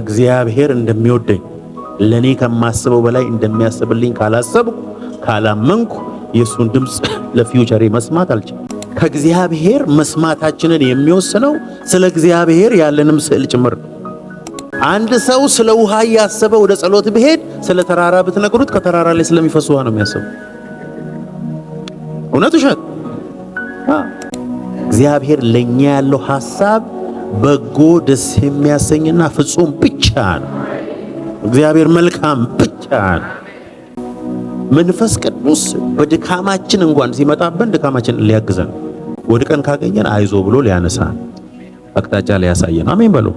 እግዚአብሔር እንደሚወደኝ ለኔ ከማስበው በላይ እንደሚያስብልኝ ካላሰብኩ ካላመንኩ የሱን ድምጽ ለፊውቸሬ መስማት አልችልም። ከእግዚአብሔር መስማታችንን የሚወስነው ስለ እግዚአብሔር ያለንም ስዕል ጭምር። አንድ ሰው ስለ ውሃ ያሰበ ወደ ጸሎት ቢሄድ ስለ ተራራ ብትነግሩት ከተራራ ላይ ስለሚፈስ ውሃ ነው የሚያስበው። እውነት ውሸት? እግዚአብሔር ለኛ ያለው ሐሳብ በጎ ደስ የሚያሰኝና ፍጹም ብቻ ነው። እግዚአብሔር መልካም ብቻ ነው። መንፈስ ቅዱስ በድካማችን እንኳን ሲመጣብን ድካማችንን ሊያግዘን ወድቀን ካገኘን አይዞ ብሎ ሊያነሳን አቅጣጫ ሊያሳየን። አሜን በሉ።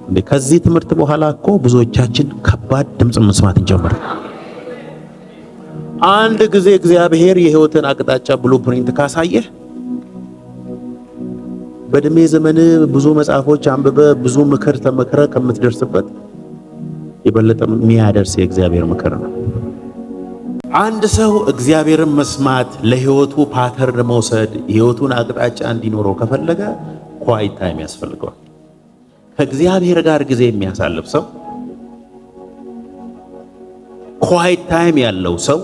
እንዴ ከዚህ ትምህርት በኋላ እኮ ብዙዎቻችን ከባድ ድምጽ መስማት እንጀምር። አንድ ጊዜ እግዚአብሔር የሕይወትን አቅጣጫ ብሉፕሪንት ካሳየህ በእድሜ ዘመን ብዙ መጽሐፎች አንብበ ብዙ ምክር ተመክረ ከምትደርስበት የበለጠ የሚያደርስ የእግዚአብሔር ምክር ነው። አንድ ሰው እግዚአብሔርን መስማት ለሕይወቱ ፓተርን መውሰድ ሕይወቱን አቅጣጫ እንዲኖረው ከፈለገ ኳይት ታይም ያስፈልገዋል። ከእግዚአብሔር ጋር ጊዜ የሚያሳልፍ ሰው ኳይት ታይም ያለው ሰው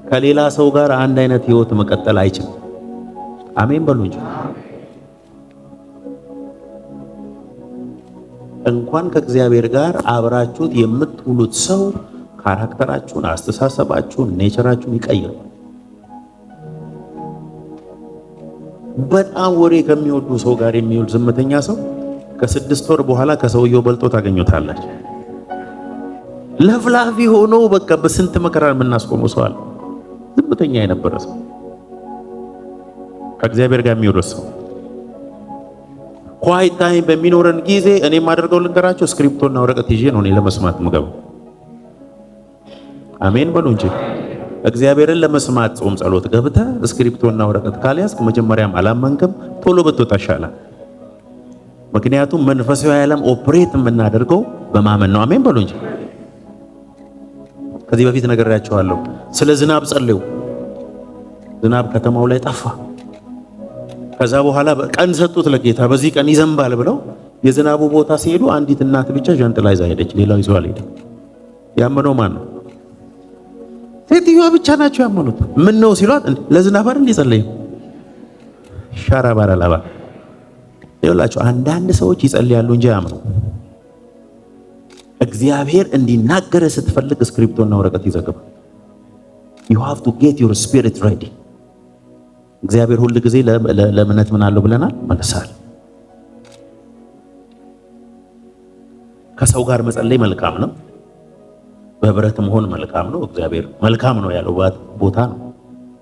ከሌላ ሰው ጋር አንድ አይነት ሕይወት መቀጠል አይችልም። አሜን በሉ እንጂ እንኳን ከእግዚአብሔር ጋር አብራችሁት የምትውሉት ሰው ካራክተራችሁን፣ አስተሳሰባችሁን፣ ኔቸራችሁን ይቀይራል። በጣም ወሬ ከሚወዱ ሰው ጋር የሚውል ዝምተኛ ሰው ከ6 ወር በኋላ ከሰውየው በልጦ ታገኙታላችሁ። ለፍላፊ ሆኖ በቃ በስንት መከራ የምናስቆመው ሰው አለ። ዝምተኛ የነበረ ሰው ከእግዚአብሔር ጋር የሚውል ሰው ኳይት ታይም በሚኖረን ጊዜ እኔ የማደርገው ልንገራችሁ፣ ስክሪፕቶና ወረቀት ይዤ ነው እኔ ለመስማት ምገባው። አሜን በሉ እንጂ እግዚአብሔርን ለመስማት ጾም ጸሎት ገብተህ ስክሪፕቶና ወረቀት ካልያዝክ መጀመሪያም አላመንክም፣ ቶሎ ብትወጣ ይሻላል። ምክንያቱም መንፈሳዊ ዓለም ኦፕሬት የምናደርገው በማመን ነው። አሜን በሉ እንጂ ከዚህ በፊት ነግሬያቸዋለሁ። ስለ ዝናብ ጸልዩ። ዝናብ ከተማው ላይ ጠፋ። ከዛ በኋላ ቀን ሰጡት ለጌታ፣ በዚህ ቀን ይዘንባል ብለው የዝናቡ ቦታ ሲሄዱ አንዲት እናት ብቻ ዣንጥላ ይዛ ሄደች። ሌላው ይዞ አልሄደም። ያመነው ማን ነው? ሴትዮዋ ብቻ ናቸው ያመኑት። ምን ነው ሲሏት ለዝናብ አይደል ይጸልዩ ሻራ ባራላባ ይላችሁ። አንዳንድ ሰዎች ይጸልያሉ እንጂ ያምኑ። እግዚአብሔር እንዲናገር ስትፈልግ ስክሪፕቶና ወረቀት ይዘግባ። you have to get your spirit ready። እግዚአብሔር ሁሉ ጊዜ ለእምነት ምን አለው ብለናል? መልሳል። ከሰው ጋር መጸለይ መልካም ነው። በህብረት መሆን መልካም ነው። እግዚአብሔር መልካም ነው ያለው ቦታ ነው።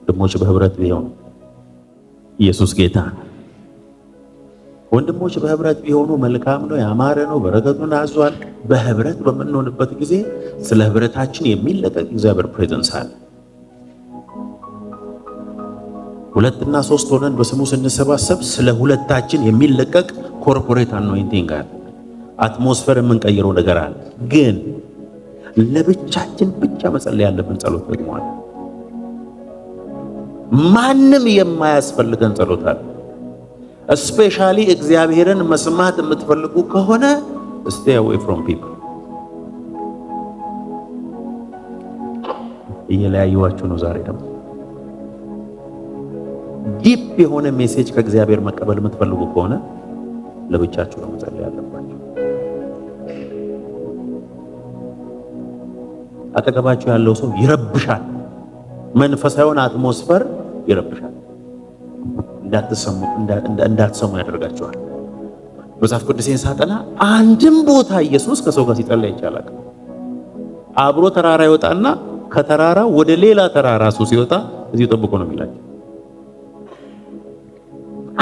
ወንድሞች በህብረት ቢሆኑ ኢየሱስ ጌታ ነው። ወንድሞች በህብረት ቢሆኑ መልካም ነው፣ ያማረ ነው፣ በረከቱን አዟል። በህብረት በምንሆንበት ጊዜ ስለ ህብረታችን የሚለቀቅ እግዚአብሔር ፕሬዘንስ አለ። 2 እና 3 ሆነን በስሙ ስንሰባሰብ ስለ ሁለታችን የሚለቀቅ ኮርፖሬት አኖይንቲንግ አለ። አትሞስፌር የምንቀይረው ነገር አለ። ግን ለብቻችን ብቻ መጸለይ ያለብን ጸሎት ደግሞ አለ። ማንም የማያስፈልገን ጸሎት አለ። እስፔሻሊ እግዚአብሔርን መስማት የምትፈልጉ ከሆነ stay away from people። እየለያዩዋችሁ ነው ዛሬ ደግሞ። ዲፕ የሆነ ሜሴጅ ከእግዚአብሔር መቀበል የምትፈልጉ ከሆነ ለብቻችሁ ነው መጸለይ ያለባችሁ። አጠገባችሁ ያለው ሰው ይረብሻል። መንፈሳዊውን አትሞስፈር ይረብሻል። እንዳትሰሙ ያደርጋቸዋል። መጽሐፍ ቅዱሴን ሳጠና አንድም ቦታ ኢየሱስ ከሰው ጋር ሲጸልይ ይቻላል። አብሮ ተራራ ይወጣና ከተራራ ወደ ሌላ ተራራ እሱ ሲወጣ እዚሁ ጠብቆ ነው የሚላቸው።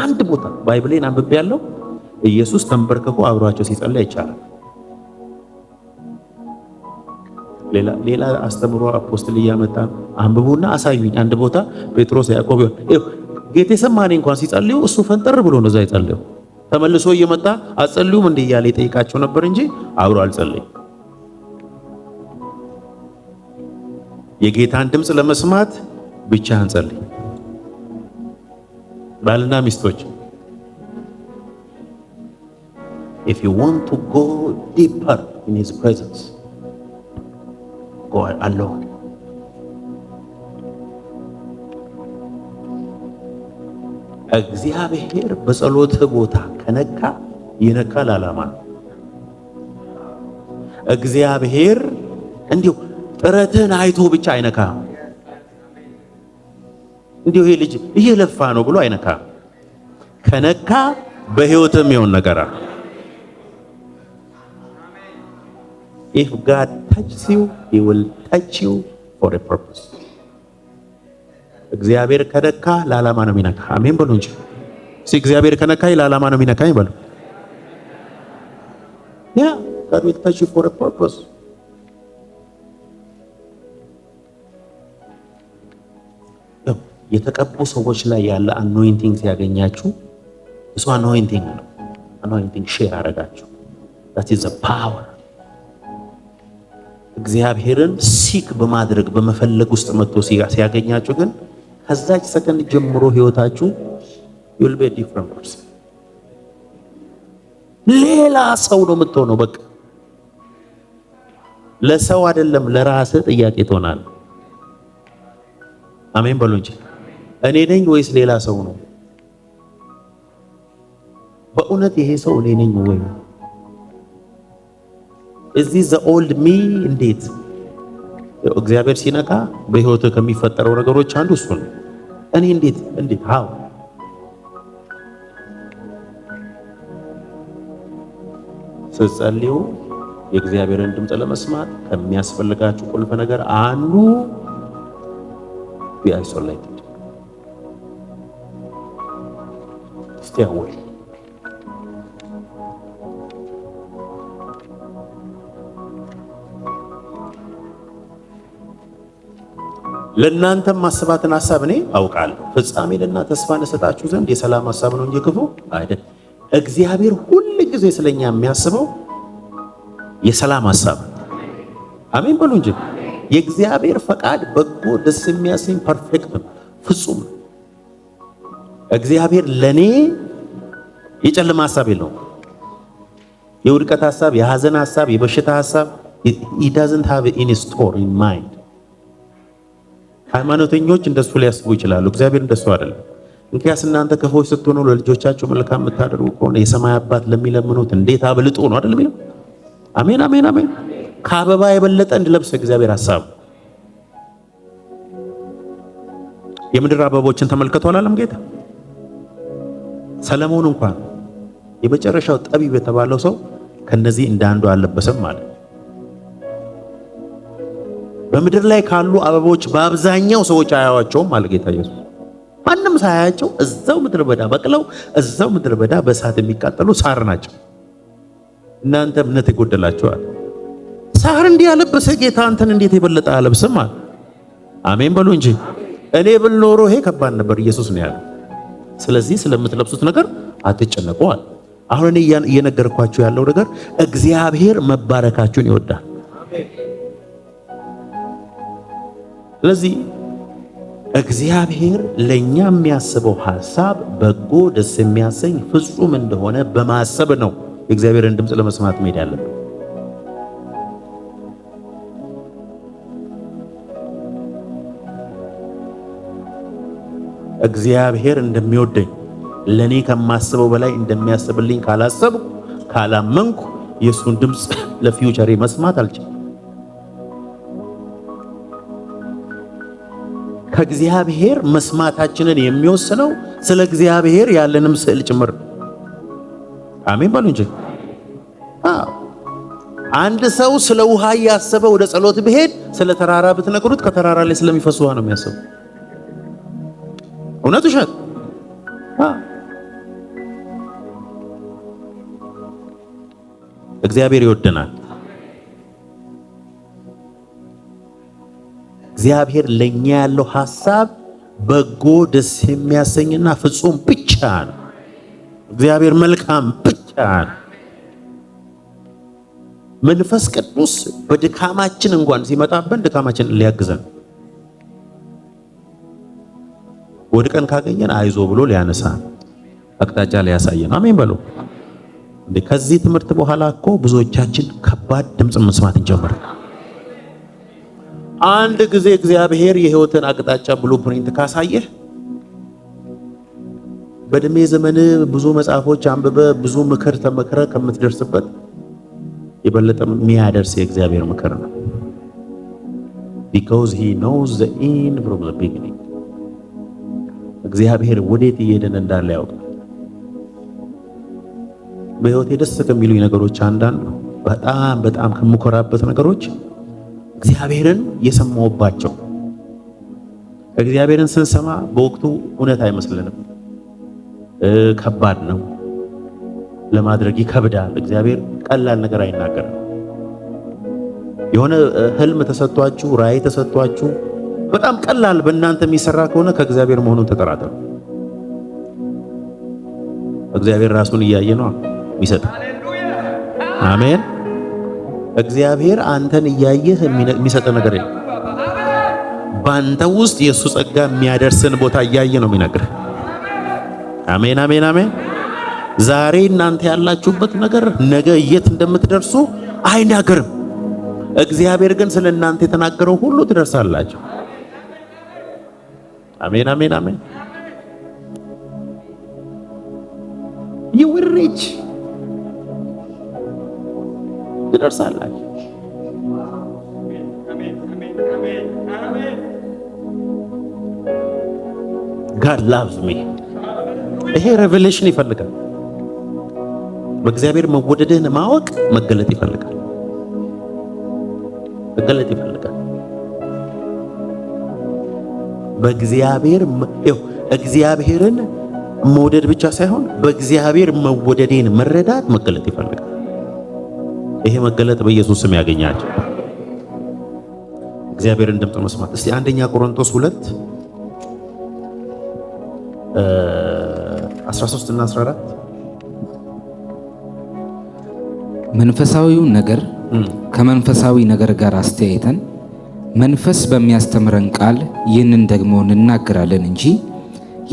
አንድ ቦታ ባይብሌን አንብቤ ያለው ኢየሱስ ተንበርክኮ አብሯቸው ሲጸልይ ይቻላል። ሌላ አስተምሮ አፖስትል እያመጣ አንብቡና አሳዩኝ። አንድ ቦታ ጴጥሮስ ያዕቆብ ጌቴሰማኒ እንኳን ሲጸልዩ እሱ ፈንጠር ብሎ ነው እዛ ይጸልዩ። ተመልሶ እየመጣ አጸልዩም እንደ እያለ ይጠይቃቸው ነበር እንጂ አብሮ አልጸለየም። የጌታን ድምፅ ለመስማት ብቻህን ጸልይ። ባልና ሚስቶች if you want to go deeper in his presence, go alone. እግዚአብሔር በጸሎት ቦታ ከነካ ይነካል ዓላማ ነው። እግዚአብሔር እንዲሁ ጥረትን አይቶ ብቻ አይነካም። እንዲሁ ይሄ ልጅ እየለፋ ነው ብሎ አይነካም። ከነካ በህይወትም ይሆን ነገር አለ። If God touches you, he will touch you for a purpose. እግዚአብሔር ከነካ ለዓላማ ነው የሚነካ። አሜን በሉ እንጂ እግዚአብሔር ከነካኝ ለዓላማ ነው የሚነካኝ በሉ። Yeah, God will touch you for a purpose. የተቀቡ ሰዎች ላይ ያለ አኖይንቲንግ ሲያገኛችሁ እሱ አኖይንቲንግ ነው። አኖይንቲንግ ሼር አደረጋችሁ። that is the power። እግዚአብሔርን ሲክ በማድረግ በመፈለግ ውስጥ መጥቶ ሲያገኛችሁ ግን ከዛች ሰከንድ ጀምሮ ህይወታችሁ you will be a different person። ሌላ ሰው ነው የምትሆነው። በቃ ለሰው አይደለም ለራስህ ጥያቄ ትሆናለህ። አሜን በሉ እንጂ እኔ ነኝ ወይስ ሌላ ሰው ነው? በእውነት ይሄ ሰው እኔ ነኝ ወይ? እዚህ ዘ ኦልድ ሚ እንዴት እግዚአብሔር ሲነካ በህይወት ከሚፈጠረው ነገሮች አንዱ እሱ ነው። እኔ እንዴት ሃው ስትጸልዩ የእግዚአብሔርን ድምፅ ለመስማት ከሚያስፈልጋችሁ ቁልፍ ነገር አንዱ be isolated. Stay away. ለእናንተም ማስባትን ሐሳብ እኔ አውቃለሁ፣ ፍጻሜንና ተስፋን እሰጣችሁ ዘንድ የሰላም ሐሳብ ነው እንጂ ክፉ አይደል። እግዚአብሔር ሁሉ ጊዜ ስለኛ የሚያስበው የሰላም ሐሳብ። አሜን በሉ እንጂ የእግዚአብሔር ፈቃድ በጎ፣ ደስ የሚያሰኝ ፐርፌክት ነው፣ ፍጹም ነው። እግዚአብሔር ለኔ የጨለማ ሐሳብ የለውም። የውድቀት ሐሳብ፣ የሐዘን ሐሳብ፣ የበሽታ ሐሳብ he doesn't have any store in mind። ሃይማኖተኞች እንደሱ ሊያስቡ ይችላሉ። እግዚአብሔር እንደሱ አይደለም። እንኪያስ እናንተ ክፉዎች ስትሆኑ ለልጆቻችሁ መልካም የምታደርጉ ከሆነ የሰማይ አባት ለሚለምኑት እንዴት አብልጦ ነው አይደል የሚለው። አሜን አሜን አሜን። ከአበባ የበለጠ እንድለብስ እግዚአብሔር ሐሳብ። የምድር አበቦችን ተመልከቱ አላለም ጌታ? ሰለሞን እንኳን የመጨረሻው ጠቢብ የተባለው ሰው ከነዚህ እንዳንዱ አልለበሰም ማለት። በምድር ላይ ካሉ አበቦች በአብዛኛው ሰዎች አያዋቸውም ማለት ጌታ ኢየሱስ። ማንም ሳያያቸው እዛው ምድር በዳ በቅለው እዛው ምድር በዳ በእሳት የሚቃጠሉ ሳር ናቸው። እናንተ እምነት ይጎደላችኋል። ሳር እንዲህ ያለበሰ ጌታ አንተን እንዴት የበለጠ አለብስም አለ። አሜን በሉ እንጂ እኔ ብል ኖሮ ይሄ ከባድ ነበር። ኢየሱስ ነው ያለው። ስለዚህ ስለምትለብሱት ነገር አትጨነቁ አለ። አሁን እኔ እየነገርኳችሁ ያለው ነገር እግዚአብሔር መባረካችሁን ይወዳል። ስለዚህ እግዚአብሔር ለኛ የሚያስበው ሐሳብ በጎ፣ ደስ የሚያሰኝ ፍጹም እንደሆነ በማሰብ ነው የእግዚአብሔርን ድምፅ ለመስማት መሄድ ያለብን። እግዚአብሔር እንደሚወደኝ ለኔ ከማስበው በላይ እንደሚያስብልኝ ካላሰብኩ ካላመንኩ የሱን ድምፅ ለፊውቸሬ መስማት አልችልም። ከእግዚአብሔር መስማታችንን የሚወስነው ስለ እግዚአብሔር ያለንም ስዕል ጭምር። አሜን በሉ እንጂ አንድ ሰው ስለ ውሃ እያሰበ ወደ ጸሎት ቢሄድ ስለ ተራራ ብትነግሩት ከተራራ ላይ ስለሚፈስ ውሃ ነው የሚያስበው። እውነት ውሸት? እግዚአብሔር ይወደናል። እግዚአብሔር ለኛ ያለው ሐሳብ በጎ፣ ደስ የሚያሰኝና ፍጹም ብቻ ነው። እግዚአብሔር መልካም ብቻ ነው። መንፈስ ቅዱስ በድካማችን እንኳን ሲመጣብን ድካማችንን ሊያግዘን፣ ወድቀን ካገኘን አይዞ ብሎ ሊያነሳን፣ አቅጣጫ ሊያሳየን። አሜን በሉ። ከዚህ ትምህርት በኋላ እኮ ብዙዎቻችን ከባድ ድምፅ መስማት እንጀምር። አንድ ጊዜ እግዚአብሔር የህይወትን አቅጣጫ ብሉፕሪንት ካሳየህ በእድሜ ዘመን ብዙ መጽሐፎች አንብበ ብዙ ምክር ተመክረ ከምትደርስበት የበለጠ የሚያደርስ የእግዚአብሔር ምክር ነው። because he knows the end from the beginning። እግዚአብሔር ወዴት እየሄድን እንዳለ ያውቃል። በህይወቴ ደስ ከሚሉኝ ነገሮች አንዳንዱ በጣም ከምኮራበት ነገሮች እግዚአብሔርን የሰማሁባቸው። እግዚአብሔርን ስንሰማ በወቅቱ እውነት አይመስልንም፣ ከባድ ነው ለማድረግ ይከብዳል። እግዚአብሔር ቀላል ነገር አይናገርም። የሆነ ህልም ተሰጥቷችሁ ራእይ ተሰጥቷችሁ በጣም ቀላል በእናንተ የሚሰራ ከሆነ ከእግዚአብሔር መሆኑን ተጠራጠሩ። እግዚአብሔር ራሱን እያየ ነው የሚሰጥ። አሜን። እግዚአብሔር አንተን እያየህ የሚሰጥ ነገር የለም። ባንተ ውስጥ የሱ ጸጋ የሚያደርስን ቦታ እያየ ነው የሚነግርህ። አሜን አሜን አሜን። ዛሬ እናንተ ያላችሁበት ነገር ነገ የት እንደምትደርሱ አይናገርም። እግዚአብሔር ግን ስለ እናንተ የተናገረው ሁሉ ትደርሳላችሁ። አሜን አሜን አሜን። you will reach ትደርሳላችሁ። God loves me። ይሄ ሬቨሌሽን ይፈልጋል። በእግዚአብሔር መወደድህን ማወቅ መገለጥ ይፈልጋል። መገለጥ ይፈልጋል። በእግዚአብሔር እግዚአብሔርን መውደድ ብቻ ሳይሆን በእግዚአብሔር መወደዴን መረዳት መገለጥ ይፈልጋል። ይሄ መገለጥ በኢየሱስ ስም ያገኛችሁ። እግዚአብሔርን ድምፅ መስማት። እስቲ አንደኛ ቆሮንቶስ 2 13 እና 14 መንፈሳዊው ነገር ከመንፈሳዊ ነገር ጋር አስተያይተን መንፈስ በሚያስተምረን ቃል ይህንን ደግሞ እንናገራለን እንጂ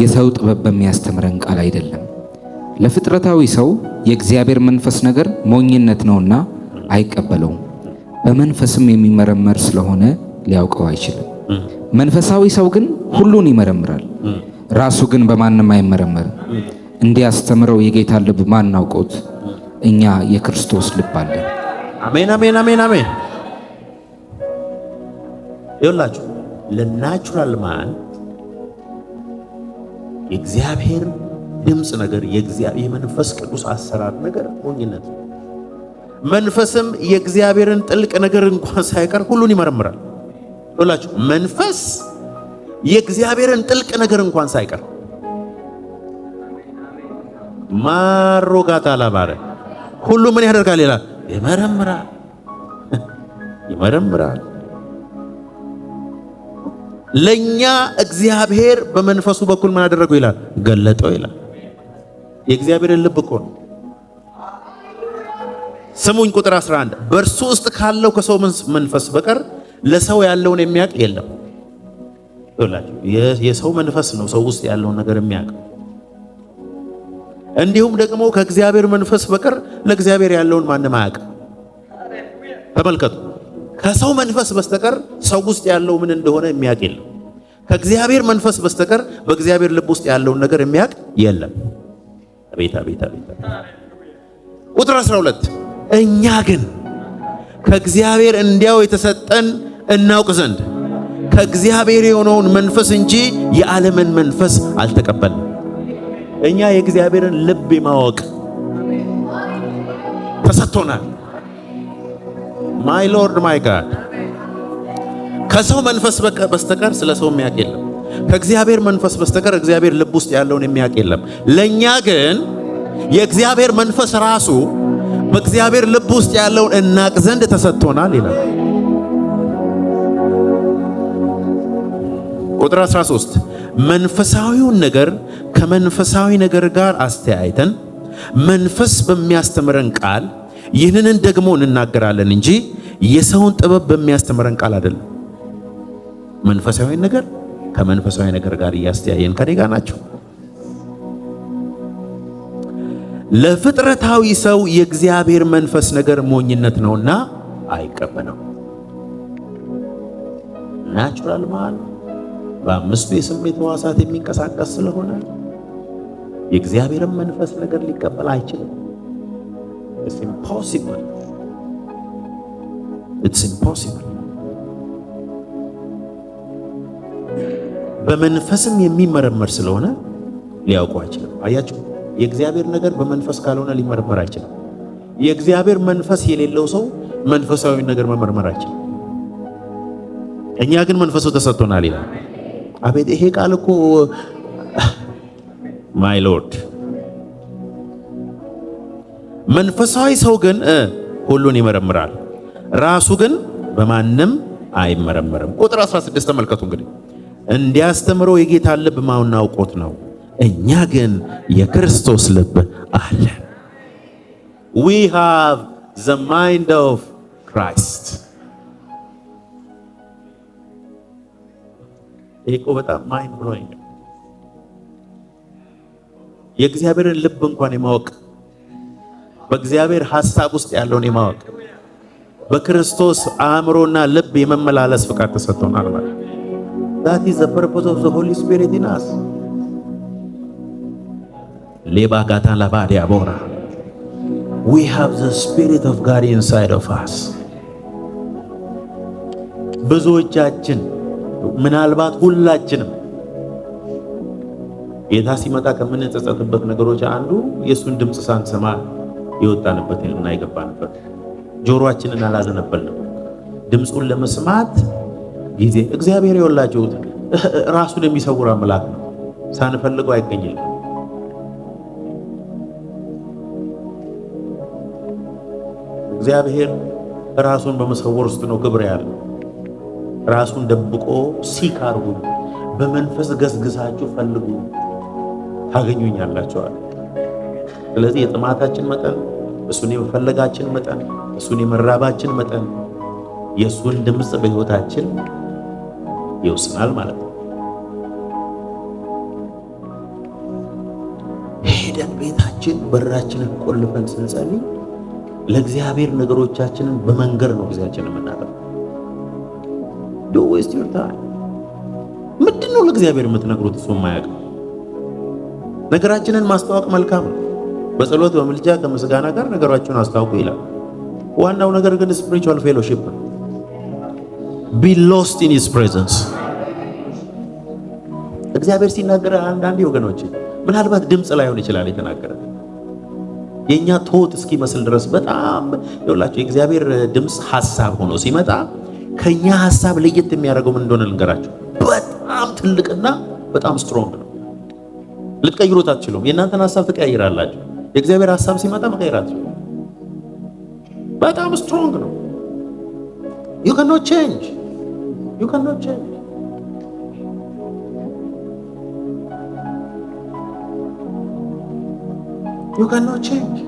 የሰው ጥበብ በሚያስተምረን ቃል አይደለም። ለፍጥረታዊ ሰው የእግዚአብሔር መንፈስ ነገር ሞኝነት ነውና አይቀበለውም፣ በመንፈስም የሚመረመር ስለሆነ ሊያውቀው አይችልም። መንፈሳዊ ሰው ግን ሁሉን ይመረምራል፣ ራሱ ግን በማንም አይመረመርም። እንዲያስተምረው የጌታ ልብ ማን አውቆት? እኛ የክርስቶስ ልብ አለን። አሜን አሜን አሜን አሜን። ይኸውላችሁ ለናቹራል ማን የእግዚአብሔር ድምፅ ነገር የመንፈስ ቅዱስ አሰራር ነገር ሞኝነት ነው። መንፈስም የእግዚአብሔርን ጥልቅ ነገር እንኳን ሳይቀር ሁሉን ይመረምራል። ይኸውላችሁ መንፈስ የእግዚአብሔርን ጥልቅ ነገር እንኳን ሳይቀር ማሮጋታ ላባረ ሁሉ ምን ያደርጋል ይላል? ይመረምራል። ይመረምራል። ለኛ እግዚአብሔር በመንፈሱ በኩል ምን አደረገው ይላል? ገለጠው ይላል። የእግዚአብሔርን ልብ እኮ ነው። ስሙኝ ቁጥር 11 በእርሱ ውስጥ ካለው ከሰው መንፈስ በቀር ለሰው ያለውን የሚያውቅ የለም። ይላችሁ የሰው መንፈስ ነው ሰው ውስጥ ያለውን ነገር የሚያውቅ። እንዲሁም ደግሞ ከእግዚአብሔር መንፈስ በቀር ለእግዚአብሔር ያለውን ማንም አያውቅ። ተመልከቱ፣ ከሰው መንፈስ በስተቀር ሰው ውስጥ ያለው ምን እንደሆነ የሚያውቅ የለም። ከእግዚአብሔር መንፈስ በስተቀር በእግዚአብሔር ልብ ውስጥ ያለውን ነገር የሚያውቅ የለም። አቤት አቤት አቤት። ቁጥር 12 እኛ ግን ከእግዚአብሔር እንዲያው የተሰጠን እናውቅ ዘንድ ከእግዚአብሔር የሆነውን መንፈስ እንጂ የዓለምን መንፈስ አልተቀበልንም። እኛ የእግዚአብሔርን ልብ ማወቅ ተሰጥቶናል። ማይ ሎርድ ማይ ጋድ። ከሰው መንፈስ በስተቀር ስለ ሰው የሚያውቅ የለም። ከእግዚአብሔር መንፈስ በስተቀር እግዚአብሔር ልብ ውስጥ ያለውን የሚያውቅ የለም። ለኛ ግን የእግዚአብሔር መንፈስ ራሱ በእግዚአብሔር ልብ ውስጥ ያለውን እናቅ ዘንድ ተሰጥቶናል ይላል። ቁጥር 13 መንፈሳዊውን ነገር ከመንፈሳዊ ነገር ጋር አስተያይተን መንፈስ በሚያስተምረን ቃል ይህንን ደግሞ እንናገራለን እንጂ የሰውን ጥበብ በሚያስተምረን ቃል አይደለም። መንፈሳዊ ነገር ከመንፈሳዊ ነገር ጋር እያስተያየን ከኔ ጋር ናቸው። ለፍጥረታዊ ሰው የእግዚአብሔር መንፈስ ነገር ሞኝነት ነውና አይቀበለው። ናቹራል ማን በአምስቱ የስሜት ሕዋሳት የሚንቀሳቀስ ስለሆነ የእግዚአብሔርን መንፈስ ነገር ሊቀበል አይችልም። It's impossible. It's impossible. በመንፈስም የሚመረመር ስለሆነ ሊያውቀው አይችልም። አያችሁ፣ የእግዚአብሔር ነገር በመንፈስ ካልሆነ ሊመረመር አይችልም። የእግዚአብሔር መንፈስ የሌለው ሰው መንፈሳዊ ነገር መመርመር አይችልም። እኛ ግን መንፈሱ ተሰጥቶናል ይላል። አቤት ይሄ ቃል እኮ ማይ ሎርድ። መንፈሳዊ ሰው ግን ሁሉን ይመረምራል፣ ራሱ ግን በማንም አይመረመርም። ቁጥር 16 ተመልከቱ። እንግዲህ እንዲያስተምረው የጌታ ልብ ማናውቆት ነው፣ እኛ ግን የክርስቶስ ልብ አለን። We have the mind of Christ. ይሄ በጣም ማይንድ ብሎይንግ። የእግዚአብሔርን ልብ እንኳን የማወቅ በእግዚአብሔር ሐሳብ ውስጥ ያለውን የማወቅ በክርስቶስ አእምሮና ልብ የመመላለስ ፍቃድ ተሰጥቶናል ማለት ነው። That is the purpose of the Holy Spirit in us. Leba gata labadia bora. We have the Spirit of God inside of us. ብዙዎቻችን ምናልባት ሁላችንም ጌታ ሲመጣ ከምንጸጸትበት ነገሮች አንዱ የሱን ድምፅ ሳንሰማ የወጣንበት እና የገባንበት፣ ጆሮአችንን አላዘነበልንም ድምፁን ለመስማት ጊዜ። እግዚአብሔር የወላችሁ ራሱን የሚሰውር አምላክ ነው፣ ሳንፈልገው አይገኝልንም። እግዚአብሔር ራሱን በመሰወር ውስጥ ነው ክብር ያለው። ራሱን ደብቆ ሲካርጉ በመንፈስ ገስግሳችሁ ፈልጉ ታገኙኛላችሁ አለ። ስለዚህ የጥማታችን መጠን፣ እሱን የመፈለጋችን መጠን፣ እሱን የመራባችን መጠን የእሱን ድምፅ በሕይወታችን ይወስናል ማለት ነው። ሄደን ቤታችን በራችንን ቆልፈን ስንጸልይ ለእግዚአብሔር ነገሮቻችንን በመንገር ነው ጊዜያችንን የምናጠፋው። Don't waste your time. ምንድን ነው ለእግዚአብሔር የምትነግሩት? እሱ የማያውቅ ነገራችንን ማስተዋወቅ መልካም ነው። በጸሎት በምልጃ ከምስጋና ጋር ነገራችሁን አስታውቁ ይላል። ዋናው ነገር ግን spiritual fellowship ነው። Be lost in his presence. እግዚአብሔር ሲናገር አንዳንድ ወገኖች ምናልባት ድምፅ ላይሆን ይችላል የተናገረ የኛ ቶት እስኪመስል ድረስ በጣም ይኸውላችሁ የእግዚአብሔር ድምፅ ሐሳብ ሆኖ ሲመጣ ከኛ ሐሳብ ለየት የሚያደርገው ምን እንደሆነ ልንገራችሁ። በጣም ትልቅና በጣም ስትሮንግ ነው። ልትቀይሩት አትችሉም። የእናንተን ሐሳብ ትቀያይራላችሁ። የእግዚአብሔር ሐሳብ ሲመጣ መቀየራችሁ በጣም ስትሮንግ ነው። You cannot change. You cannot change. You cannot change.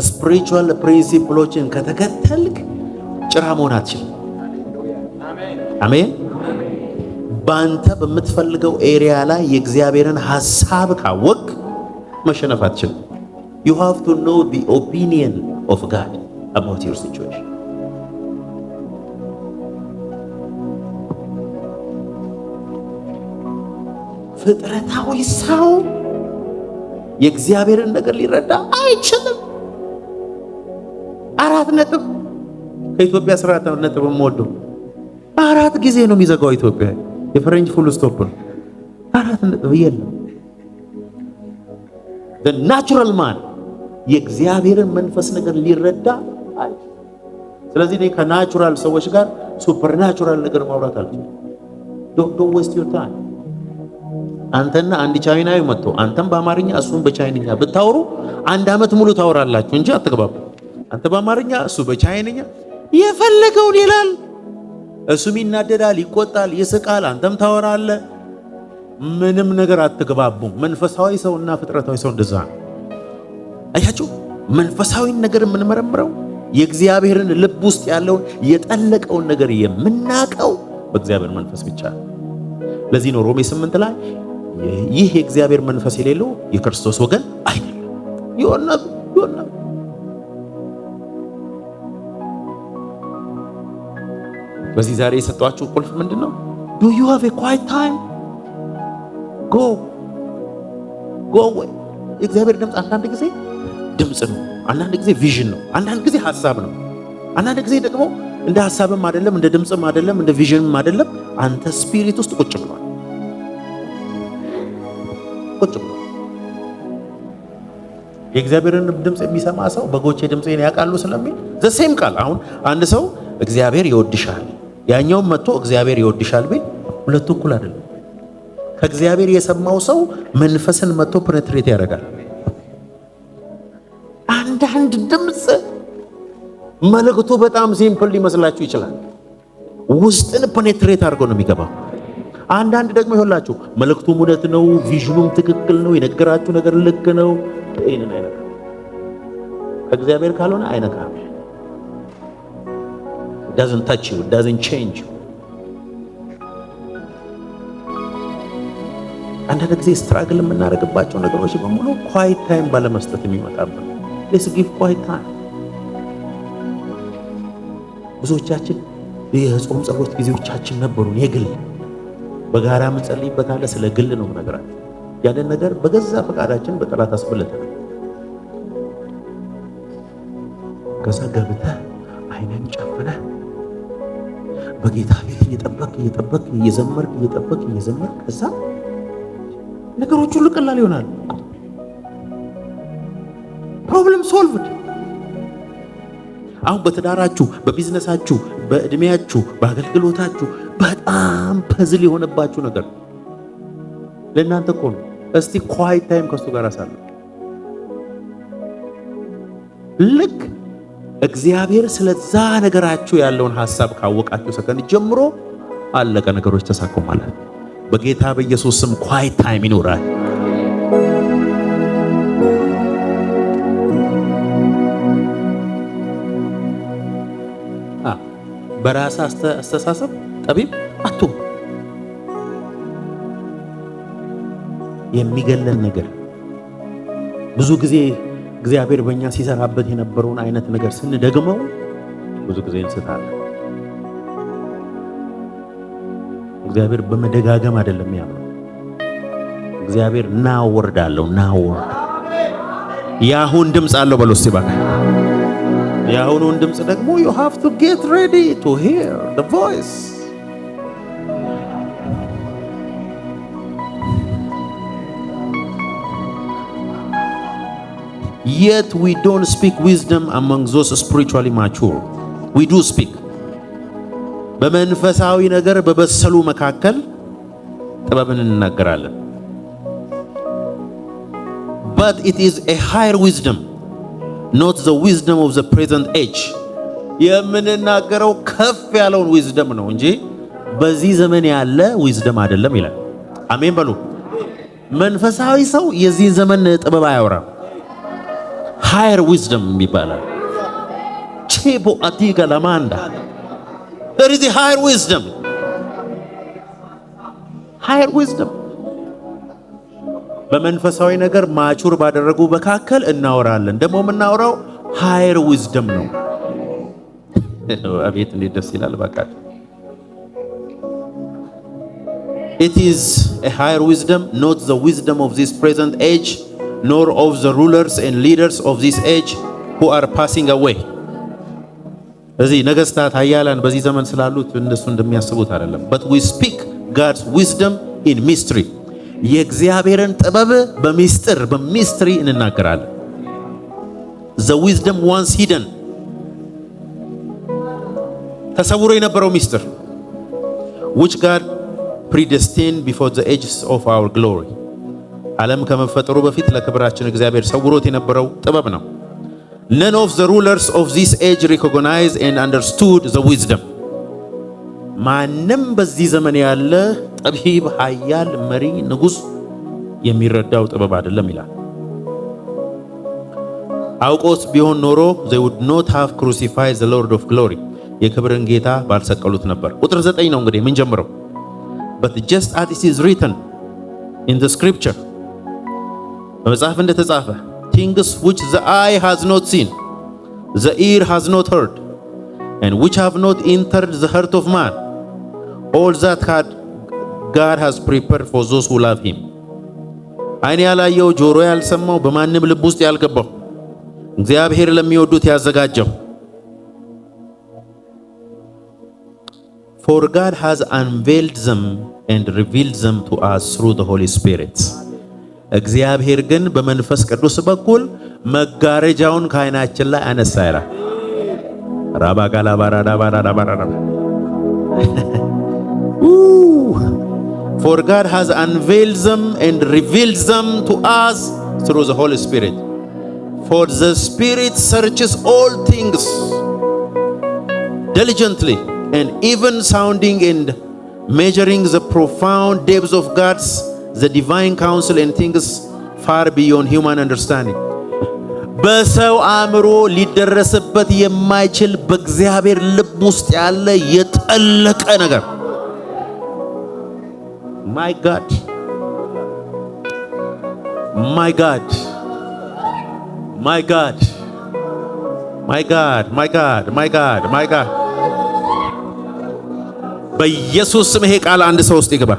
ስፒሪቹዋል ፕሪንሲፕሎችን ከተከተልክ ጭራ መሆን አትችልም። አሜን። በአንተ በምትፈልገው ኤሪያ ላይ የእግዚአብሔርን ሐሳብ ካወቅ መሸነፍ አትችልም። You have to know the opinion of God about your situation. ፍጥረታዊ ሰው የእግዚአብሔርን ነገር ሊረዳ አይችልም። 4 ነጥብ ከኢትዮጵያ 4 ነጥብ የምወደው 4 ጊዜ ነው የሚዘጋው ኢትዮጵያ። የፈረንጅ ፉል ስቶፕ ነው። 4 ነጥብ የለም። the natural man የእግዚአብሔርን መንፈስ ነገር ሊረዳ አይችልም። ስለዚህ እኔ ከናቹራል ሰዎች ጋር ሱፐርናቹራል ነገር ማውራት አልችልም። don't waste your time። አንተና አንድ ቻይናዊ መጥቶ አንተም በአማርኛ እሱን በቻይንኛ ብታወሩ 1 ዓመት ሙሉ ታወራላችሁ እንጂ አትግባቡ። አንተ በአማርኛ እሱ በቻይንኛ የፈለገውን ይላል። እሱም ይናደዳል፣ ይቆጣል፣ ይስቃል፣ አንተም ታወራለህ። ምንም ነገር አትግባቡም። መንፈሳዊ ሰውና ፍጥረታዊ ሰው እንደዛ ነው። አያችሁ፣ መንፈሳዊን ነገር የምንመረምረው የእግዚአብሔርን ልብ ውስጥ ያለውን የጠለቀውን ነገር የምናቀው በእግዚአብሔር መንፈስ ብቻ። ለዚህ ነው ሮሜ 8 ላይ ይህ የእግዚአብሔር መንፈስ የሌለው የክርስቶስ ወገን አይደለም። ይሆነ በዚህ ዛሬ የሰጧችሁ ቁልፍ ምንድነው? Do you have a quiet time? Go away። የእግዚአብሔር ድምፅ አንዳንድ ጊዜ ድምፅ ነው፣ አንዳንድ ጊዜ ቪዥን ነው፣ አንዳንድ ጊዜ ሐሳብ ነው፣ አንዳንድ ጊዜ ደግሞ እንደ ሐሳብም አይደለም፣ እንደ ድምፅም አይደለም፣ እንደ ቪዥንም አይደለም። አንተ ስፒሪት ውስጥ ቁጭ ብሏል። የእግዚአብሔርን ድምፅ የሚሰማ ሰው በጎቼ ድምፄን ያውቃሉ ስለሚል ዘሴም ቃል አሁን አንድ ሰው እግዚአብሔር ይወድሻል፣ ያኛውም መጥቶ እግዚአብሔር ይወድሻል ቢል ሁለቱ እኩል አይደለም። ከእግዚአብሔር የሰማው ሰው መንፈስን መጥቶ ፔኔትሬት ያደርጋል። አንዳንድ ድምፅ መልእክቱ በጣም ሲምፕል ሊመስላችሁ ይችላል፣ ውስጥን ፔኔትሬት አድርጎ ነው የሚገባው። አንዳንድ ደግሞ ይሆንላችሁ መልእክቱም እውነት ነው፣ ቪዥኑም ትክክል ነው፣ የነገራችሁ ነገር ልክ ነው። ይሄንን አይነካ፣ ከእግዚአብሔር ካልሆነ አይነካም። doesn't touch you, doesn't change you። አንዳንድ ጊዜ ስትራግል የምናደርግባቸው ነገሮች በሙሉ ኳይት ታይም ባለመስጠት የሚመጣበት። let's give quiet time። ብዙዎቻችን የጾም ጸሎት ጊዜዎቻችን ነበሩን የግል በጋራ የምንጸልይበት አለ። ስለ ግል ነው የምነግራችሁ። ያንን ነገር በገዛ ፈቃዳችን በጠላት አስበልተን ከዛ ገብተህ አይነን ጨፍነህ በጌታ ቤት እየጠበቅ እየዘመርክ ከዛ ነገሮች ሁሉ ቀላል ይሆናል። ፕሮብለም ሶልቭድ። አሁን በትዳራችሁ፣ በቢዝነሳችሁ፣ በእድሜያችሁ፣ በአገልግሎታችሁ በጣም ፐዝል የሆነባችሁ ነገር ለእናንተ እኮ ነው። እስቲ ኳይት ታይም ከሱ ጋር አሳልፉ። ልክ እግዚአብሔር ስለዛ ነገራችሁ ያለውን ሐሳብ ካወቃችሁ ሰከንድ ጀምሮ አለቀ፣ ነገሮች ተሳኩ ማለት። በጌታ በኢየሱስ ስም ኳይት ታይም ይኖራል። በራስ አስተሳሰብ ጠቢብ አትሁን። የሚገለን ነገር ብዙ ጊዜ እግዚአብሔር በእኛ ሲሰራበት የነበረውን አይነት ነገር ስንደግመው ብዙ ጊዜ እንስታለን። እግዚአብሔር በመደጋገም አይደለም ያለው። እግዚአብሔር ናወርዳለሁ ናወርድ ያሁን ድምፅ አለው በለው እስቲ ባካ። ያሁኑን ድምፅ ደግሞ you have to get ready to hear the voice። Yet we don't speak wisdom among those spiritually mature. We do speak. በመንፈሳዊ ነገር በበሰሉ መካከል ጥበብን እንናገራለን። But it is a higher wisdom, not the wisdom of the present age. የምንናገረው ከፍ ያለውን ዊዝደም ነው እንጂ በዚህ ዘመን ያለ ዊዝደም አይደለም ይላል። አሜን በሉ። መንፈሳዊ ሰው የዚህ ዘመን ጥበብ አያወራም። higher wisdom ይባላል። ቼቦ አዲጋ ለማንዳ there is a higher wisdom. higher wisdom በመንፈሳዊ ነገር ማቹር ባደረጉ መካከል እናወራለን። ደግሞ የምናወራው higher wisdom ነው። አቤት እንዴት ደስ ይላል በቃ። It is a higher wisdom, not the wisdom of this present age, nor of the rulers and leaders of this age who are passing away. እዚህ ነገስታት ኃያላን በዚህ ዘመን ስላሉት እነሱ እንደሚያስቡት አይደለም። But we speak God's wisdom in mystery. የእግዚአብሔርን ጥበብ በሚስጥሪ እንናገራለን። The wisdom once hidden, ተሰውሮ የነበረው ሚስጥር which God predestined before the ages of our glory. ዓለም ከመፈጠሩ በፊት ለክብራችን እግዚአብሔር ሰውሮት የነበረው ጥበብ ነው። None of the rulers of this age recognized and understood the wisdom. ማንም በዚህ ዘመን ያለ ጠቢብ፣ ኃያል፣ መሪ፣ ንጉስ የሚረዳው ጥበብ አይደለም ይላል። አውቆስ ቢሆን ኖሮ they would not have crucified the Lord of glory. የክብርን ጌታ ባልሰቀሉት ነበር። ቁጥር 9 ነው እንግዲህ ምን ጀምረው but just as it is written in the scripture በመጽሐፍ እንደተጻፈ things which the eye has not seen, the ear has not heard, and which have not entered the heart of man, all that God has prepared for those who love him. ዓይን ያላየው ጆሮ ያልሰማው በማንም ልብ ውስጥ ያልገባው እግዚአብሔር ለሚወዱት ያዘጋጀው For God has unveiled them and revealed them to us through the Holy Spirit. እግዚአብሔር ግን በመንፈስ ቅዱስ በኩል መጋረጃውን ከዓይናችን ላይ አነሳ ይላል። For God has unveiled them and revealed them to us through the Holy Spirit. For the Spirit searches all things diligently, and even sounding and measuring the profound depths of God's the divine counsel and things far beyond human understanding. በሰው አእምሮ ሊደረስበት የማይችል በእግዚአብሔር ልብ ውስጥ ያለ የጠለቀ ነገር My God, my God, my God, my God, my God, my God, my God. በኢየሱስ ስም ይሄ ቃል አንድ ሰው ውስጥ ይገባ።